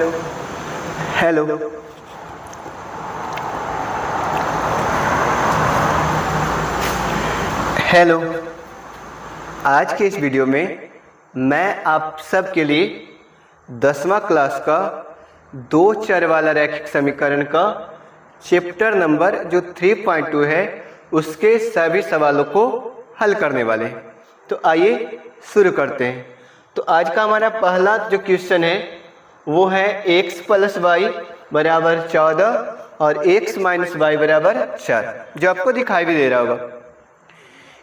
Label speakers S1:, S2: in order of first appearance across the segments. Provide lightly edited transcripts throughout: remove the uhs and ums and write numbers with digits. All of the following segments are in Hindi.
S1: Hello hello. आज के इस वीडियो में मैं आप सब के लिए 10वां क्लास का दो चर वाला रैखिक समीकरण का चैप्टर नंबर जो 3.2 है उसके सभी सवालों को हल करने वाले हैं। तो आइए शुरू करते हैं। तो आज का हमारा पहला जो क्वेश्चन है वो है x + y = 14 और x - y = 4, जो आपको दिखाई भी दे रहा होगा।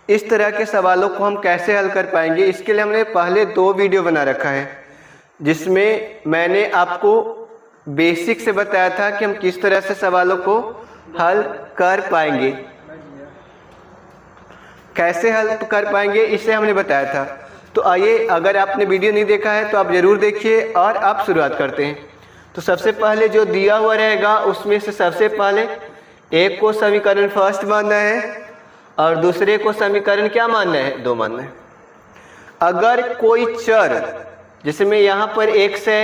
S1: इस तरह के सवालों को हम कैसे हल कर पाएंगे, इसके लिए हमने पहले 2 वीडियो बना रखा है, जिसमें मैंने आपको बेसिक से बताया था कि हम किस तरह से सवालों को हल कर पाएंगे, कैसे हल कर पाएंगे इसे हमने बताया था। तो आइए, अगर आपने वीडियो नहीं देखा है तो आप ज़रूर देखिए और आप शुरुआत करते हैं। तो सबसे पहले जो दिया हुआ रहेगा उसमें से सबसे पहले एक को समीकरण फर्स्ट मानना है और दूसरे को समीकरण क्या मानना है, 2 मानना है। अगर कोई चर जिसमें यहाँ पर x है,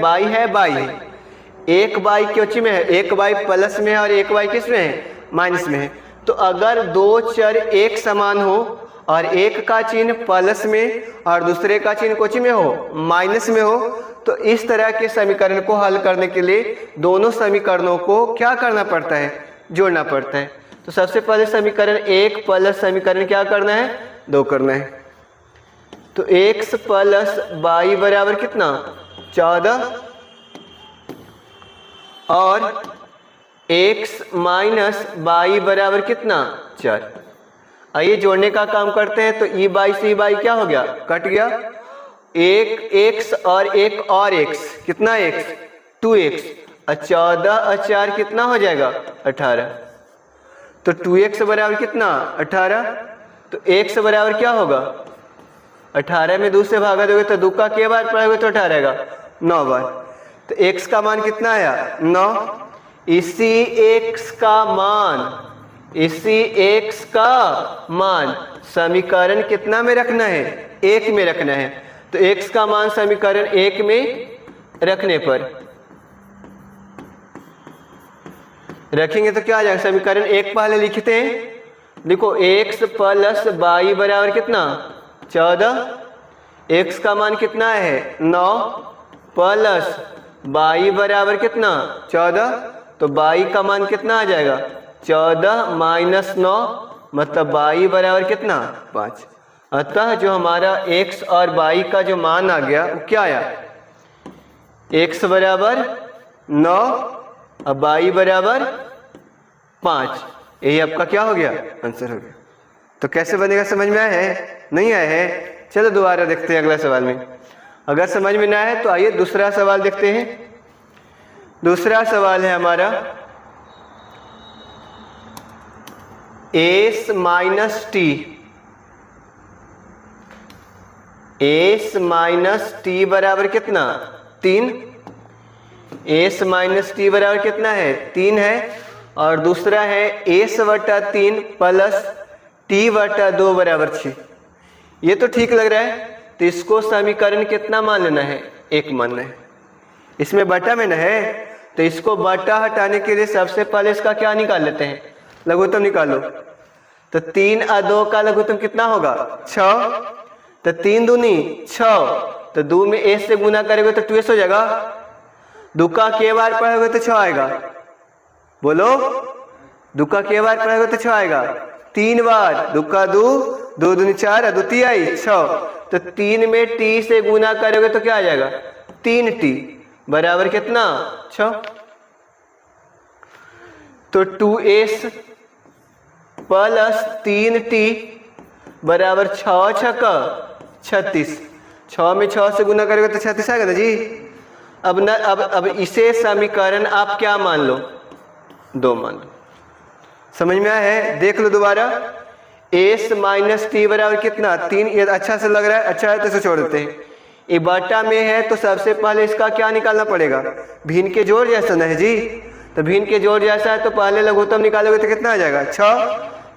S1: y है, एक y क्यों में है, एक y प्लस में है और एक y किस में है, माइनस में है। तो अगर 2 चर एक समान हो और एक का चिन्ह प्लस में और दूसरे का चिन्ह कोची में हो, माइनस में हो, तो इस तरह के समीकरण को हल करने के लिए दोनों समीकरणों को क्या करना पड़ता है, जोड़ना पड़ता है। तो सबसे पहले समीकरण 1 प्लस समीकरण क्या करना है, 2 करना है। तो x + y बराबर कितना, 14 और x - y बराबर कितना, 4। आइए जोड़ने का काम करते हैं। तो e बाई सी बाई क्या हो गया, कट गया। एक x और एक और x, कितना x, 2x, और 14 और 4 कितना हो जाएगा, 18। तो 2x बराबर कितना, 18। तो x बराबर क्या होगा, 18 में 2 से भागा दोगे तो 2 का के बार पढ़ोगे तो 18 आएगा, 9 बार। तो x का मान कितना आया, 9। इसी x का मान समीकरण कितना में रखना है, 1 में रखना है। तो x का मान समीकरण 1 में रखने पर रखेंगे तो क्या आ जाएगा, समीकरण 1 पहले लिखते हैं। देखो x + y बराबर कितना, 14। x का मान कितना है, 9, प्लस y बराबर कितना, 14। तो y का मान कितना आ जाएगा, 14 - 9, मतलब y बराबर कितना, 5। अतः जो हमारा x और y का जो मान आ गया वो क्या आया, x बराबर 9 और y बराबर 5। यही आपका क्या हो गया, आंसर हो गया। तो कैसे बनेगा, समझ में आया है, नहीं आया है? चलो दोबारा देखते हैं अगला सवाल में। अगर समझ में ना आए तो आइए दूसरा सवाल देखते हैं। दूसरा सवाल है हमारा s - t बराबर कितना, 3। s - t बराबर कितना है, 3 है। और दूसरा है s/3 प्लस t/2 बराबर 6। ये तो ठीक लग रहा है। तो इसको समीकरण कितना मान लेना है, 1 मानना है। इसमें बटा में न है, तो इसको बटा हटाने के लिए सबसे पहले इसका क्या निकाल लेते हैं, लघुत्तम निकालो। तो 3 और 2 का लघुत्तम कितना होगा, 6। तो 3 दूनी 6, तो 2 में a से गुना करेंगे तो 2s हो जाएगा। 2 का के बार पढ़ोगे तो 6 आएगा, बोलो। 2 का के बार पढ़ोगे तो 6 आएगा, 3 बार। 2 का 2, 2 दूनी 4 और 2 3 आई 6। तो 3 में t से गुना करोगे तो क्या आ जाएगा, 3t बराबर कितना, 6। तो 2s प्लस 3t बराबर 6 × 6 = 36। 6 में 6 से गुना करोगे तो 36 आएगा ना जी। अब इसे समीकरण आप क्या मान लो, 2 मान लो। समझ में आया है, देख लो दोबारा। s - t बराबर कितना, 3। ये अच्छा से लग रहा है, अच्छा है तो इसे छोड़ देते हैं। ये बटा में है तो सबसे पहले इसका क्या निकालना पड़ेगा, भिन्न के जोड़ जैसा ना है जी। तो भिन्न के जोड़ जैसा है तो पहले लघुत्तम निकालोगे तो कितना आ जाएगा, 6।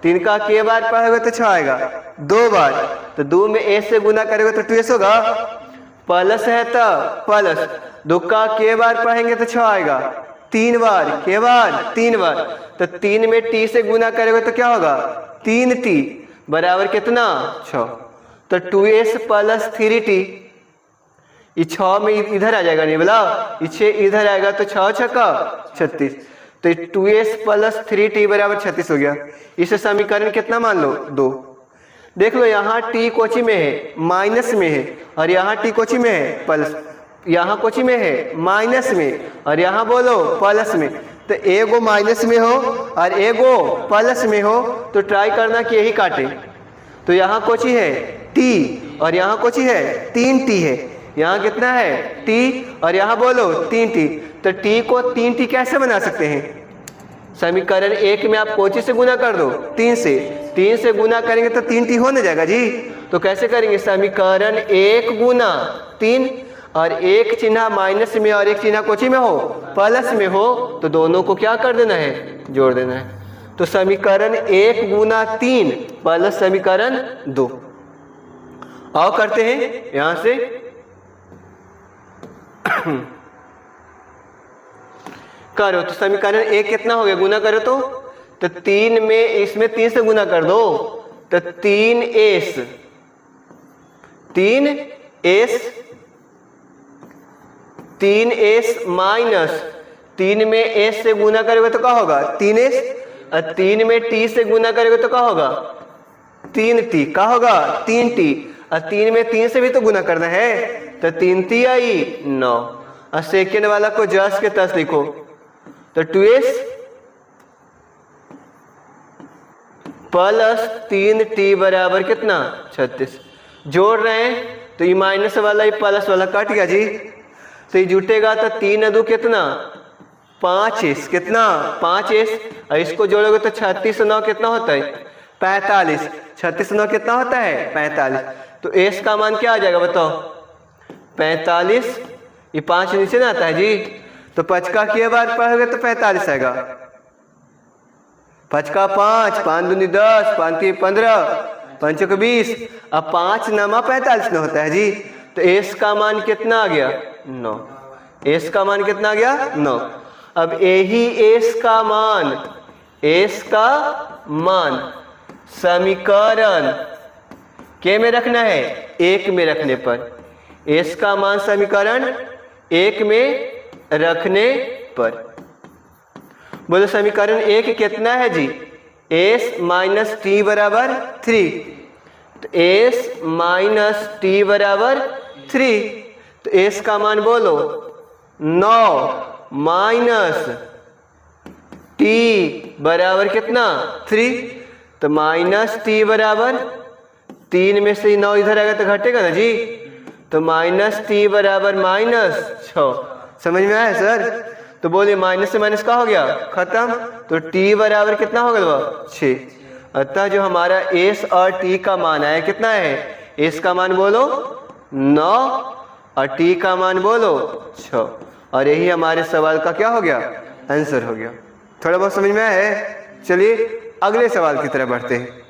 S1: 3 का के बार पढ़ोगे तो 6 आएगा, 2 बार। तो 2 में a से गुना करोगे तो 2s होगा, प्लस है तो प्लस। 2 का के बार पढ़ेंगे तो 6 आएगा, 3 बार के बार 3 बार, तो 3 में t से गुना करेंगे तो क्या होगा 3t बराबर कितना 6। तो 2s प्लस 3t, ये 6 में इधर आ जाएगा, नहीं बोला, ये 6 इधर आएगा तो 6 छक्का 36, तो 2s प्लस 3t बराबर 36 हो गया। इसे समीकरण कितना मान लो 2। देख लो यहाँ t कोची में है माइनस में है और यहाँ t कोची में है प्लस, यहाँ कोची में है माइनस में और यहाँ बोलो प्लस में, तो एगो माइनस में हो और एगो प्लस में हो तो ट्राई करना कि यही काटे। तो यहाँ कोची है t और यहाँ कोची है 3t है, यहाँ कितना है t और यहाँ बोलो 3t, तो t को 3t कैसे बना सकते हैं, समीकरण 1 में आप कोची से गुना कर दो 3 से, 3 से गुना करेंगे तो 3t हो न जाएगा जी। तो कैसे करेंगे, समीकरण 1 गुना 3 और एक चिन्ह माइनस में और एक चिन्ह कोची में हो प्लस में हो, तो दोनों को क्या कर देना है जोड़ देना है। तो समीकरण 1 गुना 3 प्लस समीकरण 2। और करते हैं यहां से करो, तो समीकरण 1 कितना हो गया गुना करो तो 3 में इसमें 3 से गुना कर दो तो 3s माइनस 3 में s से गुना करोगे तो क्या होगा 3s और 3 में t से गुना करोगे तो क्या होगा 3t, क्या होगा 3t और 3 में 3 से भी तो गुना करना है तो 3t आई 9 और सेकेंड वाला को जस के तस लिखो तो 2s प्लस 3t बराबर कितना 36। जोड़ रहे हैं तो ये माइनस वाला ये प्लस वाला कट गया जी, तो ये जुटेगा तो 3 2 कितना 5s, कितना 5s और इसको जोड़ोगे तो 36 9 कितना होता है 45, 36 9 कितना होता है 45। तो s का मान क्या आ जाएगा बताओ 45, ये 5 नीचे ना आता है जी, तो 5 का के बार पढ़ोगे तो 45 आएगा, 5 का 5, 5 दूनी 10, 5 3 15, 5 को 20, अब 5 नमा 45 न होता है जी, तो s का मान कितना आ गया 9, s का मान कितना आ गया 9। अब यही s का मान समीकरण के में रखना है 1 में रखने पर, s का मान समीकरण 1 में रखने पर। बोलो समीकरण 1 कितना है जी s माइनस टी बराबर 3, तो s माइनस टी बराबर 3, तो s का मान बोलो 9 माइनस t बराबर कितना 3, तो माइनस t बराबर 3 में से 9 इधर आएगा तो घटेगा ना जी, तो माइनस t बराबर -6। समझ में आया सर, तो बोलिए माइनस से माइनस का हो गया खत्म, तो t बराबर कितना हो गया 6। अतः जो हमारा s और t का मान आया कितना है, s का मान बोलो 9 और t का मान बोलो 6, और यही हमारे सवाल का क्या हो गया आंसर हो गया। थोड़ा बहुत समझ में आया है, चलिए अगले सवाल की तरफ बढ़ते हैं।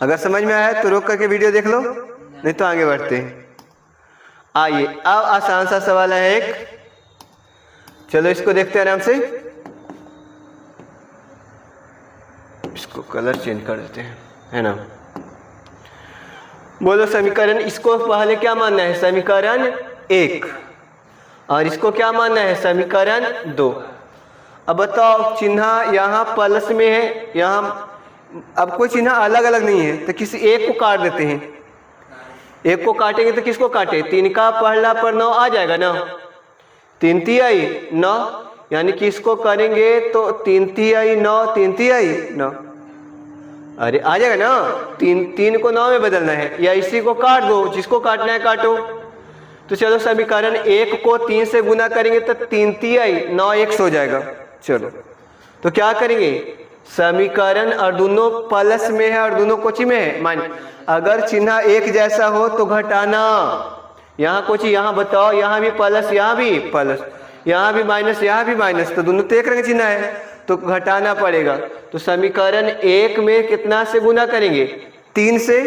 S1: अगर समझ में आया है तो रोक करके वीडियो देख लो, नहीं तो आगे बढ़ते हैं। आइए अब आसान सा सवाल है एक, चलो इसको देखते हैं आराम से, इसको कलर चेंज कर देते हैं है ना। बोलो समीकरण, इसको पहले क्या मानना है समीकरण 1 और इसको क्या मानना है समीकरण 2। अब बताओ चिन्ह यहाँ प्लस में है, यहाँ अब कोई चिन्ह अलग अलग नहीं है तो किसी एक को काट देते हैं, एक को काटेंगे तो किसको काटे 3 का पहला पर 9 आ जाएगा ना, 3 ती आई 9, यानी कि इसको करेंगे तो 3 ती आई 9, 3 ती आई 9, अरे आ जाएगा ना, 3 को 9 में बदलना है, या इसी को काट दो, जिसको काटना है काटो। तो चलो समीकरण 1 को 3 से गुना करेंगे तो 3 ती आई 9 1 हो जाएगा। चलो तो क्या करेंगे, समीकरण और दोनों प्लस में है और दोनों कोची में है मान, अगर चिन्ह एक जैसा हो तो घटाना, यहाँ कोची यहाँ बताओ, यहाँ भी प्लस यहाँ भी प्लस, यहाँ भी माइनस यहाँ भी माइनस, तो दोनों तो एक रंग चिन्ह है तो घटाना पड़ेगा। तो समीकरण 1 में कितना से गुना करेंगे 3 से,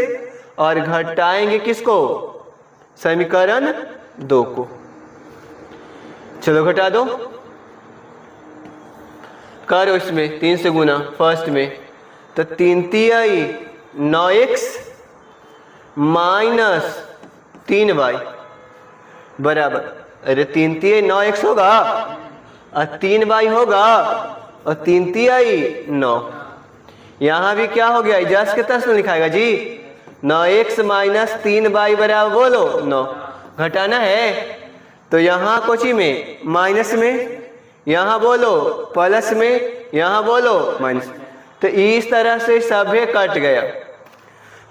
S1: और घटाएंगे किसको समीकरण 2 को। चलो घटा दो, करो इसमें 3 से गुना फर्स्ट में, तो 3 तिहाई 9x माइनस 3y बराबर, अरे 3 तिहाई 9x होगा और 3y होगा और 3 तिहाई 9। यहाँ भी क्या हो गया, इजाज के तर्ज में लिखाएगा जी, 9x माइनस 3y बराबर बोलो 9, घटाना है तो यहाँ कोची में माइनस में, यहाँ बोलो प्लस में, यहाँ बोलो माइनस, तो इस तरह से सभी कट गया।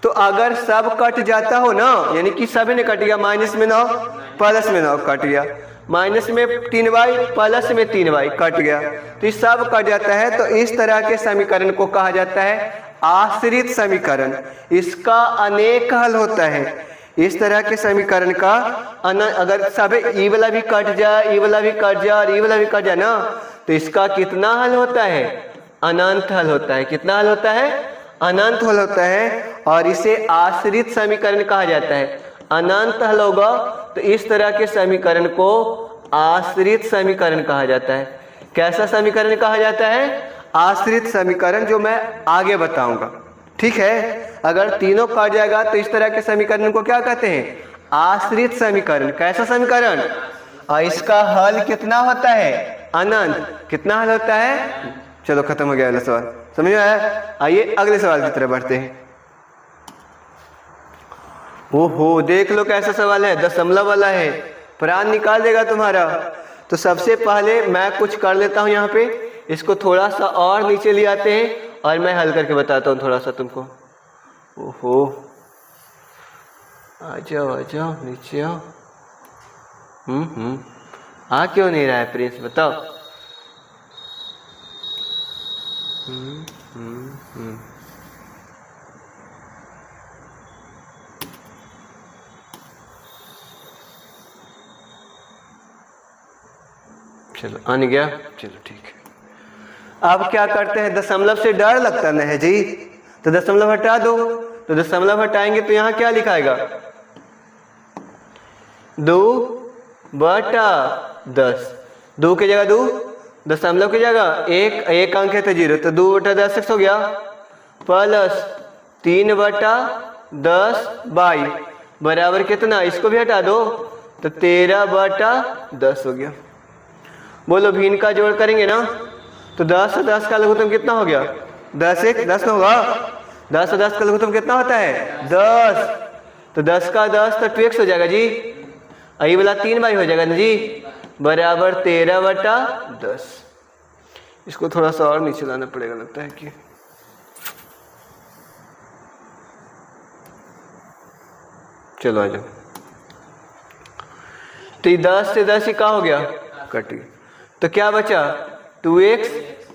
S1: तो अगर सब कट जाता हो ना, यानी कि सभी ने कट गया, माइनस में 9 प्लस में 9 कट गया, माइनस में 3y प्लस में 3y कट गया, तो ये सब कट जाता है। तो इस तरह के समीकरण को कहा जाता है आश्रित समीकरण। इसका अनेक हल होता है। इस तरह के समीकरण का अगर सब ई वाला भी कट जाए, ई वाला भी कट जाए और ई वाला भी कट जाए ना, तो इसका कितना हल होता है, अनंत हल होता है। कितना हल होता है, अनंत हल होता है, और इसे आश्रित समीकरण कहा जाता है। अनंत हल होगा तो इस तरह के समीकरण को आश्रित समीकरण कहा जाता है। कैसा समीकरण कहा जाता है, आश्रित समीकरण, जो मैं आगे बताऊंगा, ठीक है। अगर तीनों कट जाएगा तो इस तरह के समीकरण को क्या कहते हैं, आश्रित समीकरण। कैसा समीकरण, और इसका हल कितना होता है, अनंत। कितना हल होता है, चलो खत्म हो गया अगला सवाल, समझ में आया। आइए अगले सवाल की तरफ बढ़ते हैं। ओहो देख लो कैसा सवाल है, दशमलव वाला है, प्राण निकाल देगा तुम्हारा। तो सबसे पहले मैं कुछ कर लेता हूँ यहाँ पे, इसको थोड़ा सा और नीचे ले आते हैं और मैं हल करके बताता हूँ थोड़ा सा तुमको। ओहो आ जाओ नीचे आओ। आ क्यों नहीं रहा है प्रिंस, बताओ। चलो आन गया, चलो ठीक है। अब क्या करते हैं, दशमलव से डर लगता न है जी, तो दशमलव हटा दो। तो दशमलव हटाएंगे तो यहाँ क्या लिखाएगा, 2/10। 2 की जगह 2, दशमलव की जगह एक अंक है तो 0, तो 2/10 हो गया, प्लस 3/10y बराबर कितना, इसको भी हटा दो तो 13/10 हो गया। बोलो भी इनका जोड़ करेंगे ना, तो 10 और 10 का लघुत्तम कितना हो गया, 10 1 10 होगा। 10 और 10 का लघुत्तम कितना होता है, 10। तो 10 का 10 तो 2x हो जाएगा जी, यही वाला 3y हो जाएगा ना जी, बराबर 13/10। इसको थोड़ा सा और नीचे लाना पड़ेगा लगता है कि, चलो आ जाओ। तो 10 से 10 ही क्या हो गया, कट गया। तो क्या बचा, 2x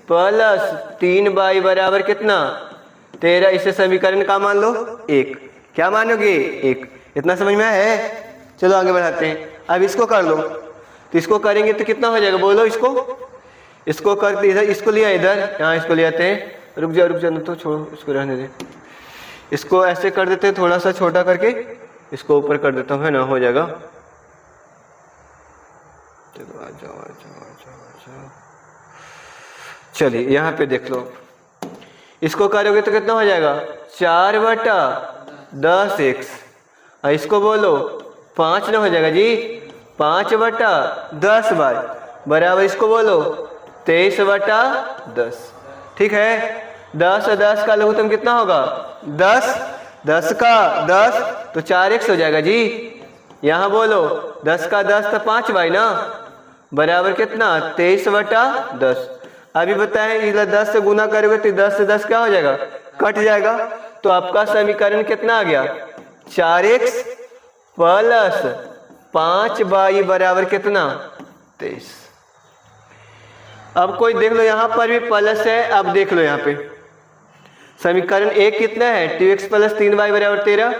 S1: प्लस 3y बराबर कितना, 13। इसे समीकरण का मान लो 1। क्या मानोगे, 1। इतना समझ में आया है। चलो आगे बढ़ाते हैं। अब इसको कर लो, तो इसको करेंगे तो कितना हो जाएगा, बोलो। इसको करते इधर, इसको लिया इधर, यहाँ इसको ले आते हैं। रुक जाओ ना, तो छोड़ो, इसको रहने दे। इसको ऐसे कर देते हैं, थोड़ा सा छोटा करके इसको ऊपर कर देता हूँ, है ना, हो जाएगा। चलो आ जाओ। चलिए यहाँ पे देख लो, इसको करोगे तो कितना हो जाएगा, 4/10x। और इसको बोलो 5 ना हो जाएगा जी, 5/10y बराबर, इसको बोलो 23/10। ठीक है। 10 और 10 का लघुत्तम कितना होगा, 10। 10 का 10 तो 4x हो जाएगा जी। यहाँ बोलो 10 का 10 तो 5y ना, बराबर कितना, 23/10। अभी बताएं, इधर 10 से गुना करोगे तो 10 से 10 क्या हो जाएगा, कट जाएगा। तो आपका समीकरण कितना आ गया, 4x प्लस 5y बराबर कितना, 23। अब कोई देख लो, यहाँ पर भी प्लस है। अब देख लो यहाँ पे समीकरण एक कितना है, 2x प्लस 3y बराबर 13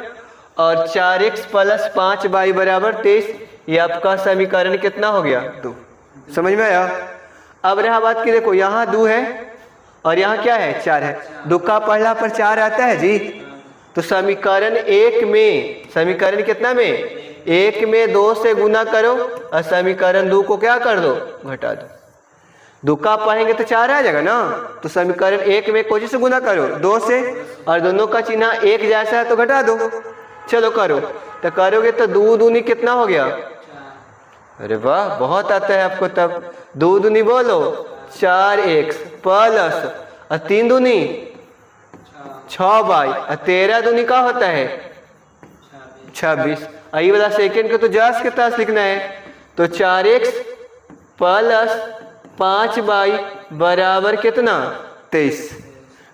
S1: और 4x प्लस 5y बराबर 23। ये आपका समीकरण कितना हो गया, 2। समझ में आया। अब रहा बात की, देखो यहाँ 2 है और यहाँ क्या है, 4 है। 2 का पहला पर 4 आता है जी। तो समीकरण एक में, समीकरण कितना में, 1 में 2 से गुना करो और समीकरण 2 को क्या कर दो, घटा दो। 2 का पढ़ेंगे तो 4 आ जाएगा ना, तो समीकरण 1 में कोई से गुना करो 2 से, और दोनों का चिन्ह एक जैसा है तो घटा दो। चलो करो, तो करोगे तो 2 दूनी कितना हो गया, अरे वाह बहुत आता है आपको। तब 2 दूनी बोलो 4x प्लस और 3 दूनी 6y और 13 दूनी का होता है 26। आई वाला सेकेंड को तो जास के पास लिखना है, तो 4x प्लस 5y बराबर कितना 23।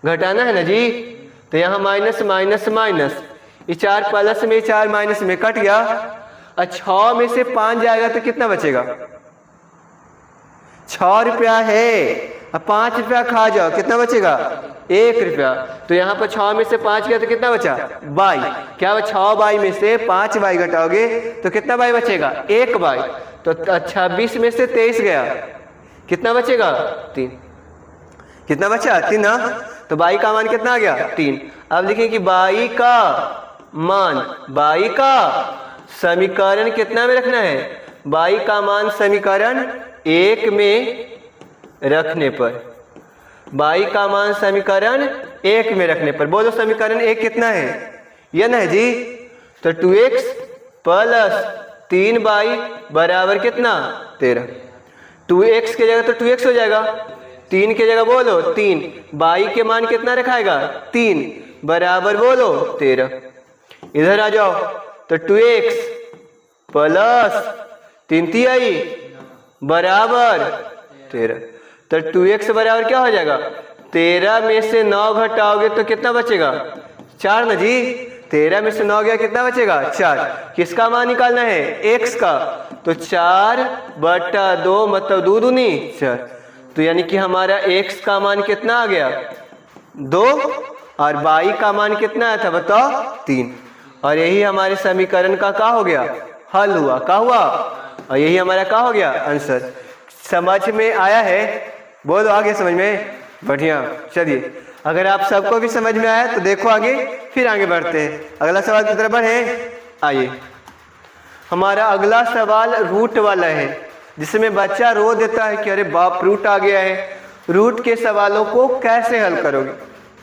S1: घटाना है ना जी, तो यहाँ माइनस माइनस माइनस, ये 4 प्लस में 4 माइनस में कट गया, और 6 में से 5 जाएगा तो कितना बचेगा, 6 रुपया है, अब 5 रुपया खा जाओ कितना बचेगा 1 रुपया। तो यहाँ पर 6 में से 5 गया तो कितना बचा बाई, क्या 6 बाई में से 5 बाई घटाओगे तो कितना बाई बचेगा 1 बाई। तो 26 में से 23 गया कितना बचेगा 3, कितना बचा 3 ना, तो बाई का मान कितना आ गया 3। अब लिखें कि बाई का मान, बाई का समीकरण कितना में रखना है, बाई का मान समीकरण 1 में रखने पर, बाई का मान समीकरण 1 में रखने पर। बोलो समीकरण 1 कितना है, यह ना है जी, तो 2x प्लस 3y बराबर कितना 13। 2x के जगह तो 2x हो जाएगा, 3 के जगह बोलो 3, बाई के मान कितना रखाएगा 3 बराबर बोलो 13। इधर आ जाओ, तो 2x प्लस 3y बराबर 13, तो 2x बराबर क्या हो जाएगा 13 में से 9 घटाओगे तो कितना बचेगा 4 ना जी, 13 में से 9 गया कितना बचेगा 4। किसका मान निकालना है x का, तो 4/2 मतलब 2 दूनी 4, तो यानी कि हमारा x का मान कितना आ गया 2 और बाई का मान कितना आया था बताओ 3, और यही हमारे समीकरण का क्या हो गया हल हुआ, क्या हुआ, और यही हमारा क्या हो गया आंसर। समझ में आया है, बोलो आगे समझ में, बढ़िया। चलिए अगर आप सबको भी समझ में आया तो देखो आगे, फिर आगे बढ़ते हैं, अगला सवाल की तरफ बढ़े। आइए हमारा अगला सवाल रूट वाला है, जिसमें बच्चा रो देता है कि अरे बाप रूट आ गया है। रूट के सवालों को कैसे हल करोगे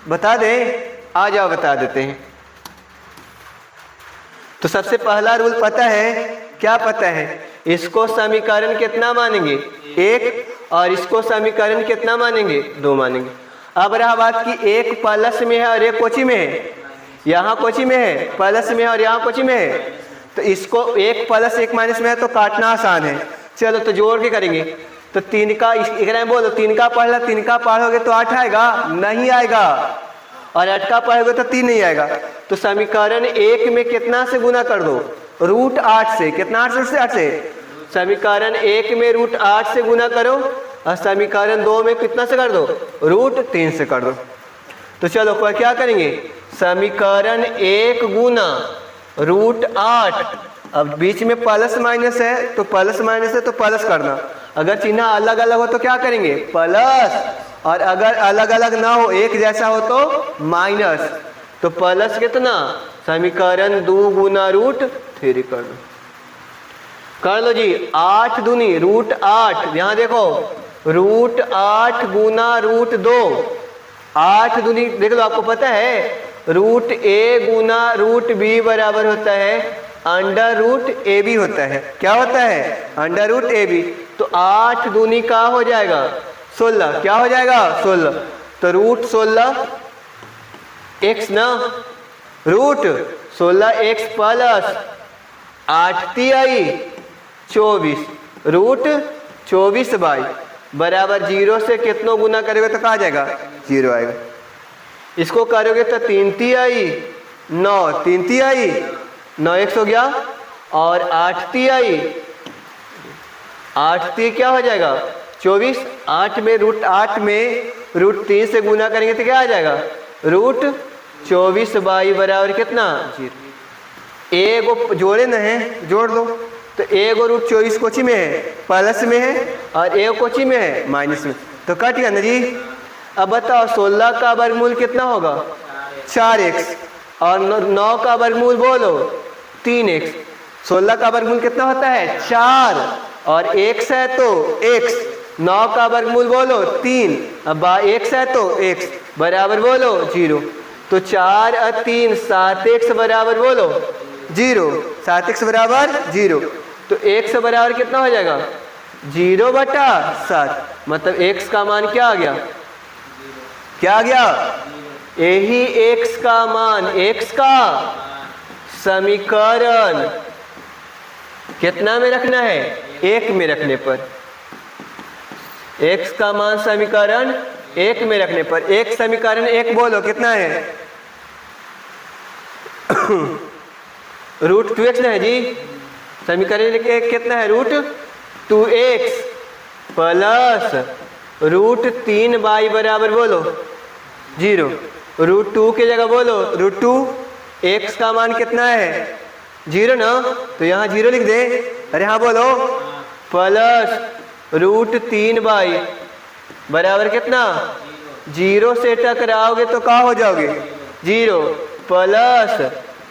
S1: बता दें, आ जाओ बता देते हैं। तो सबसे पहला रूल पता है, क्या पता है, इसको समीकरण कितना मानेंगे 1, और इसको समीकरण कितना मानेंगे 2 मानेंगे। अब रहा बात कि 1 प्लस में है और 1 कोची में है, यहाँ कोची में है प्लस में है और यहाँ कोची में है, तो इसको 1 प्लस 1 माइनस में है तो काटना आसान है। चलो तो जोड़ के करेंगे, तो 3 का एक बोलो 3 का पढ़ ला, 3 का पढ़ोगे तो 8 आएगा, नहीं आएगा, और 8 का पढ़ोगे तो 3 नहीं आएगा। तो समीकरण 1 में कितना से गुना कर दो रूट 8 से, कितना 8 से, समीकरण 1 में रूट 8 से गुना करो, और समीकरण 2 में कितना से कर दो रूट 3 से कर दो। तो चलो पर क्या करेंगे, समीकरण 1 गुना रूट 8, अब बीच में प्लस माइनस है तो प्लस माइनस है तो प्लस करना, अगर चिन्ह अलग अलग हो तो क्या करेंगे प्लस, और अगर अलग अलग ना हो एक जैसा हो तो माइनस। तो प्लस कितना, समीकरण 2 गुना रूट 3 कर लो जी। 8 दूनी रूट 8, यहाँ देखो रूट 8 गुना रूट 2, 8 दूनी देख लो, आपको पता है रूट a गुना रूट b बराबर होता है अंडर रूट ए बी होता है, क्या होता है अंडर रूट ए बी। तो 8 दूनी का हो जाएगा 16, क्या हो जाएगा 16, तो रूट 16 x ना, रूट 16x प्लस 8 तिहाई 24 रूट 24y बराबर 0 से कितनों गुना करोगे तो कहा जाएगा 0 आएगा। इसको करोगे तो 3 तिहाई 9, 3 तिहाई 9x हो गया, और 8 तिहाई 8 ती क्या हो जाएगा 24, 8 में रूट 3 से गुना करेंगे तो क्या आ जाएगा रूट 24y बराबर कितना 0। ए को जोड़े न है, जोड़ दो, तो ए को रूट 24 कोची में है प्लस में है, और ए कोची में है माइनस में, तो कट गया ना जी। अब बताओ 16 का वर्गमूल कितना होगा 4x, और 9 का वर्गमूल बोलो 3x, 16 का वर्गमूल कितना होता है 4, और x है तो x। 9 का वर्गमूल बोलो 3, अब x है तो x बराबर बोलो 0। तो 4 और 3 7x बराबर बोलो 0, 7x बराबर 0। तो x बराबर कितना हो जाएगा 0/7, मतलब x का मान क्या आ गया, क्या आ गया, यही x का मान, x का समीकरण कितना में रखना है 1 में रखने पर, x का मान समीकरण 1 में रखने पर। एक समीकरण 1 बोलो कितना है √2x है जी। समीकरण कितना है √2x प्लस √3y बराबर बोलो 0। √2 की जगह बोलो √2, x का मान कितना है 0 ना, तो यहाँ 0 लिख दे। अरे हाँ बोलो, प्लस √3y बराबर कितना 0 से टकराओगे तो क्या हो जाओगे 0, प्लस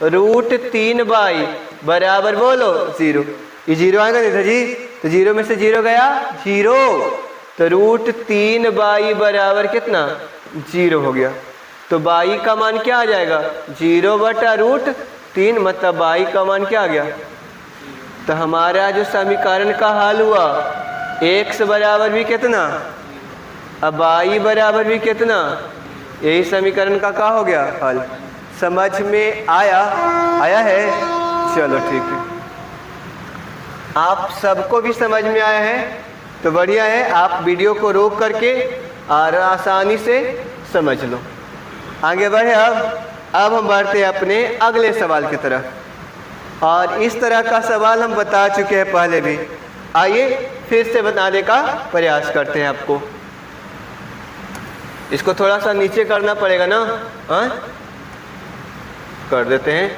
S1: √3y बराबर बोलो 0। ये 0 आएगा नहीं था जी, तो 0 में से 0 गया 0, तो √3y बराबर कितना 0 हो गया। तो y का मान क्या आ जाएगा 0/√3, मतलब y का मान क्या आ गया। तो हमारा जो समीकरण का हल हुआ x बराबर भी कितना, अब y बराबर भी कितना, यही समीकरण का क्या हो गया हल। समझ में आया है, चलो ठीक है। आप सबको भी समझ में आया है तो बढ़िया है, आप वीडियो को रोक करके और आसानी से समझ लो। आगे बढ़े, अब हम बढ़ते हैं अपने अगले सवाल की तरफ। और इस तरह का सवाल हम बता चुके हैं पहले भी, आइए फिर से बताने का प्रयास करते हैं आपको। इसको थोड़ा सा नीचे करना पड़ेगा ना, हाँ कर देते हैं।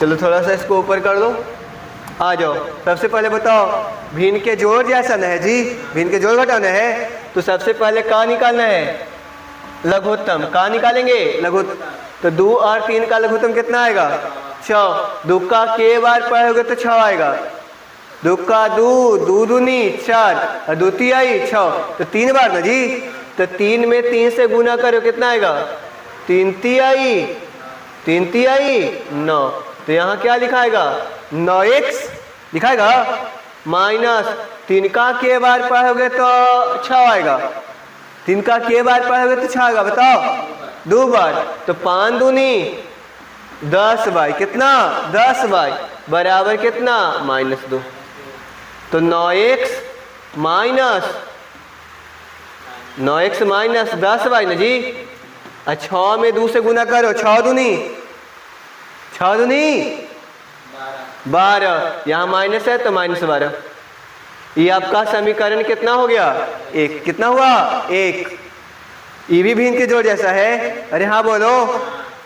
S1: चलो थोड़ा सा इसको ऊपर कर दो, आ जाओ। सबसे पहले बताओ, भिन्न के जोड़ जैसा न है जी, भिन्न के जोड़ घटाना है तो सबसे पहले का निकालना है लघुत्तम। का निकालेंगे लघुत्तम, तो 2 और 3 का लघुत्तम कितना आएगा 6। 2 का के बार पढ़ोगे तो 6 आएगा। 2 का 2, 2 दूनी 4 और 2 तिहाई 6, तो 3 बार ना जी। तो 3 में 3 से गुना करो कितना आएगा 3 तिहाई 9। तो यहाँ क्या लिखाएगा 9x लिखाएगा, माइनस 3 का के बार पढ़ोगे तो 6 आएगा। 3 का के बार पढ़ोगे तो 6 आएगा, बताओ 2 बार, तो 5 दूनी 10y, कितना 10y बराबर कितना -2। तो 9x माइनस 10y ना जी। 6 में 2 से गुना करो, 6 दूनी 12, यहाँ माइनस है तो -12। ये आपका समीकरण कितना हो गया 1, कितना हुआ 1। ये भी भिन्न के जोड़ जैसा है, अरे हाँ बोलो,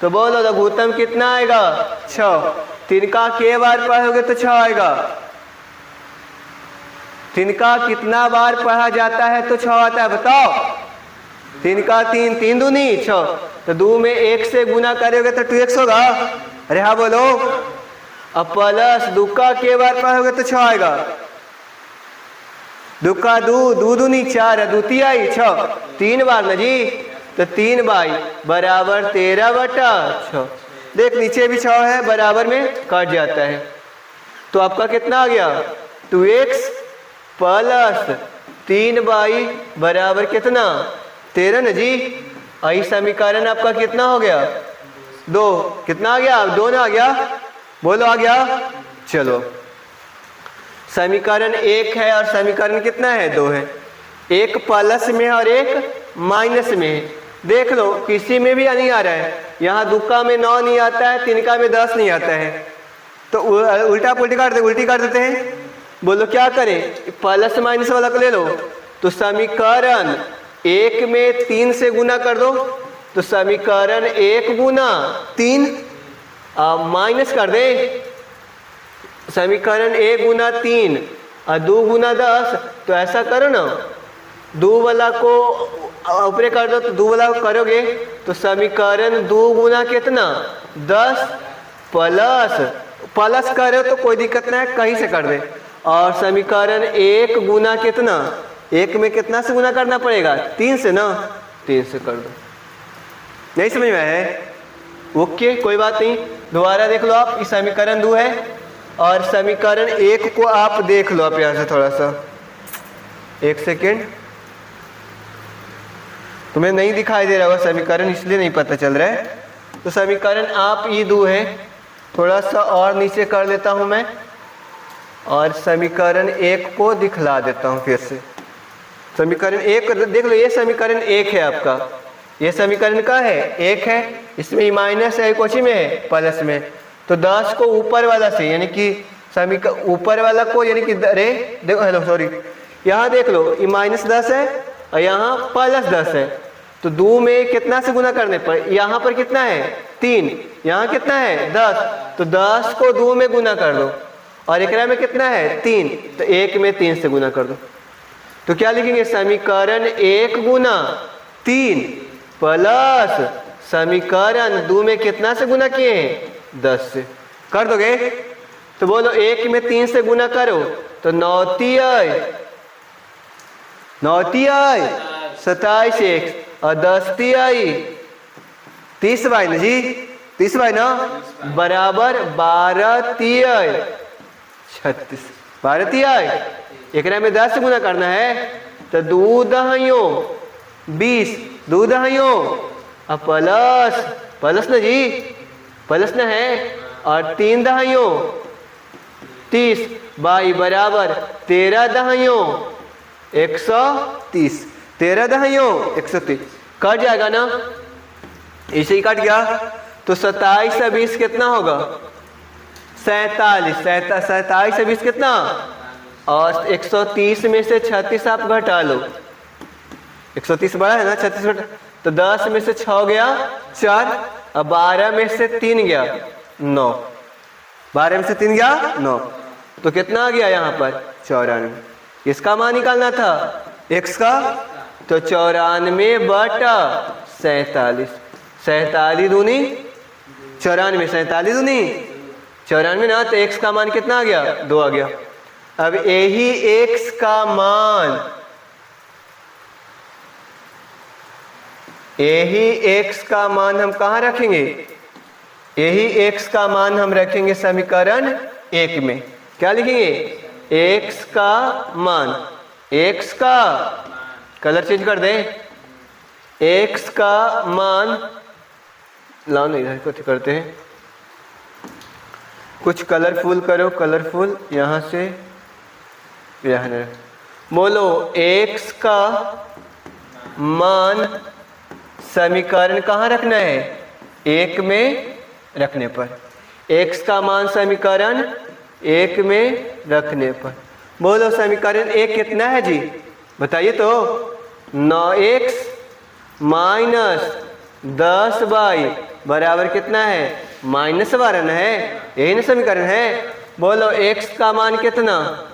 S1: तो बोलो लघुत्तम कितना आएगा 6। 3 का के बार पढ़ोगे तो 6 आएगा। 3 का कितना बार पढ़ा जाता है तो 6 आता है, बताओ। 3 का 3 दूनी 6, तो 2 में 1 से गुना करोगे तो 2x होगा। अरे हाँ बोलो, अब प्लस 2 का के बार पढ़ोगे तो 6 आएगा। 2 का 2 दूनी 4 है, 2 तिहाई 6, 3 बार ना जी। तो 3y बराबर 13/6। देख नीचे भी 6 है, बराबर में कट जाता है। तो आपका कितना आ गया 2x प्लस 3y बराबर कितना 13 ना जी। आई समीकरण आपका कितना हो गया 2, कितना आ गया 2 ना आ गया, बोलो आ गया। चलो समीकरण 1 है और समीकरण कितना है 2 है। एक प्लस में और एक माइनस में है। देख लो किसी में भी नहीं आ रहा है, यहाँ 2 का में 9 नहीं आता है, 3 का में 10 नहीं आता है, तो उल्टी कर देते हैं। बोलो क्या करें, प्लस माइनस वाला को ले लो। तो समीकरण 1 में 3 से गुना कर दो, तो समीकरण 1 गुना 3 माइनस कर दे समीकरण 1 गुना 3 और 2 गुना 10। तो ऐसा करो ना, 2 वाला को ऊपर कर दो, तो 2 वाला को करोगे तो समीकरण 2 गुना कितना 10 प्लस प्लस करे तो कोई दिक्कत नहीं है, कहीं से कर दे। और समीकरण 1 गुना कितना, 1 में कितना से गुना करना पड़ेगा, 3 से ना, 3 से कर दो। नहीं समझ में है? ओके, कोई बात नहीं। दोबारा देख लो आप, इस समीकरण 2 है और समीकरण 1 को आप देख लो आप यहाँ से थोड़ा सा, 1 सेकेंड। तुम्हें नहीं दिखाई दे रहा होगा समीकरण, इसलिए नहीं पता चल रहा है। तो समीकरण आप ये 2 है, थोड़ा सा और नीचे कर लेता हूँ मैं और समीकरण 1 को दिखला देता हूँ फिर से। समीकरण 1 देख लो, ये समीकरण 1 है आपका, ये समीकरण का है 1 है, इसमें माइनस है, कोची में है, प्लस में। तो 10 को ऊपर वाला से यानी कि ऊपर वाला को यानी कि देखो, हेलो सॉरी, यहाँ देख लो, ये -10 है और यहाँ +10 है। तो 2 में कितना से गुना करने पर, यहाँ पर कितना है 3, यहाँ कितना है 10, तो 10 को 2 में गुना कर दो और एकरा में कितना है 3, तो 1 में 3 से गुना कर दो। तो क्या लिखेंगे, समीकरण 1 गुना 3 प्लस समीकरण 2 में कितना से गुना किए हैं 10 से। कर दोगे? तो बोलो 1 में 3 से गुना करो तो 9 तियाई 27 और 10 तियाई 30 बाई ना जी, 30 बाई ना, बराबर 12 तियाई 36, 12 तियाई। एक में 10 से गुना करना है तो 2 दहाइयों 20, 2 दहाइयों और प्लस ना जी, प्लस ना है, और 3 दहाइयों 30 बाई बराबर 13 दहाइयों 130, 13 दहाइयों 130। कट जाएगा ना, इसे ही कट गया। तो 27 से 20 कितना होगा 47, 27 से 20 कितना, और 130 में से 36 आप घटा लो, 130 बड़ा है ना, 36 घटा, तो 10 में से 6 गया 4 और 12 में से 3 गया 9, 12 में से 3 गया 9, तो कितना आ गया यहाँ पर 94। इसका मान निकालना था x का, तो 94/47, 47 दूनी 94, 47 दूनी 94 ना, तो x का मान कितना आ गया 2 आ गया। अब यही x का मान, यही x का मान हम कहाँ रखेंगे, यही x का मान हम रखेंगे समीकरण 1 में। क्या लिखेंगे, x का मान, x का कलर चेंज कर दे, x का मान लाओ नहीं कुछ करते हैं, कुछ कलरफुल करो, कलरफुल यहाँ से यहाँ बोलो। x का मान समीकरण कहाँ रखना है 1 में रखने पर, x का मान समीकरण 1 में रखने पर। बोलो समीकरण 1 कितना है जी, बताइए तो। 9x - 10 बाई बराबर कितना है -12 ना है, यही ना समीकरण है। बोलो x का मान कितना,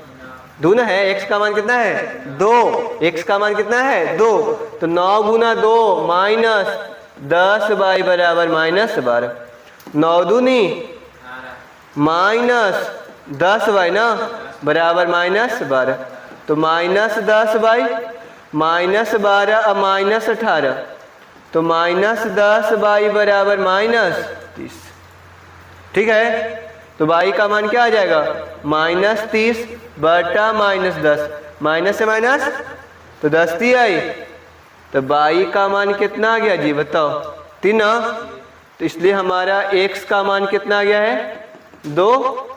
S1: 2 ना है, x का मान कितना है 2, x का मान कितना है 2, तो 9 गुना 2 -10 बाई बराबर -12, 9 दूनी -10 बाई ना बराबर -12, तो -10 बाई -12 और -18, तो -10 बाई बराबर -30। ठीक है, तो बाई का मान क्या आ जाएगा -30 बटा -10, माइनस से माइनस तो 10 तिहाई, तो बाई का मान कितना आ गया जी बताओ 3। तो इसलिए हमारा x का मान कितना आ गया है 2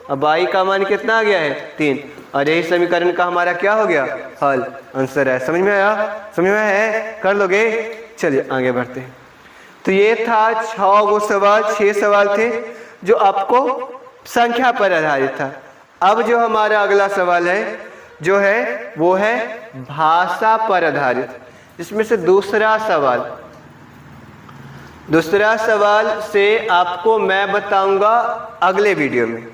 S1: और बाई का मान कितना आ गया है 3, और यही समीकरण का हमारा क्या हो गया हल, आंसर है। समझ में आया, समझ में है, कर लोगे। चलिए आगे बढ़ते हैं। तो ये था 6 सवाल थे जो आपको संख्या पर आधारित था। अब जो हमारा अगला सवाल है जो है वो है भाषा पर आधारित, जिसमें से दूसरा सवाल से आपको मैं बताऊंगा अगले वीडियो में,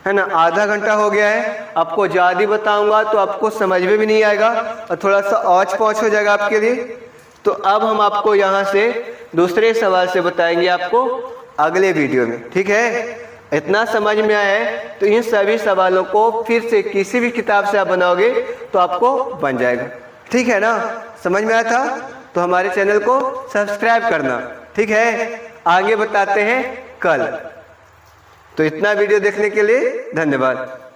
S1: है ना। आधा घंटा हो गया है, आपको ज़्यादा बताऊंगा तो आपको समझ में भी नहीं आएगा और थोड़ा सा औच पौच हो जाएगा आपके लिए। तो अब हम आपको यहाँ से दूसरे सवाल से बताएंगे आपको अगले वीडियो में, ठीक है। इतना समझ में आया है तो इन सभी सवालों को फिर से किसी भी किताब से आप बनाओगे तो आपको बन जाएगा। ठीक है ना, समझ में आया था? तो हमारे चैनल को सब्सक्राइब करना। ठीक है, आगे बताते हैं कल। तो इतना वीडियो देखने के लिए धन्यवाद।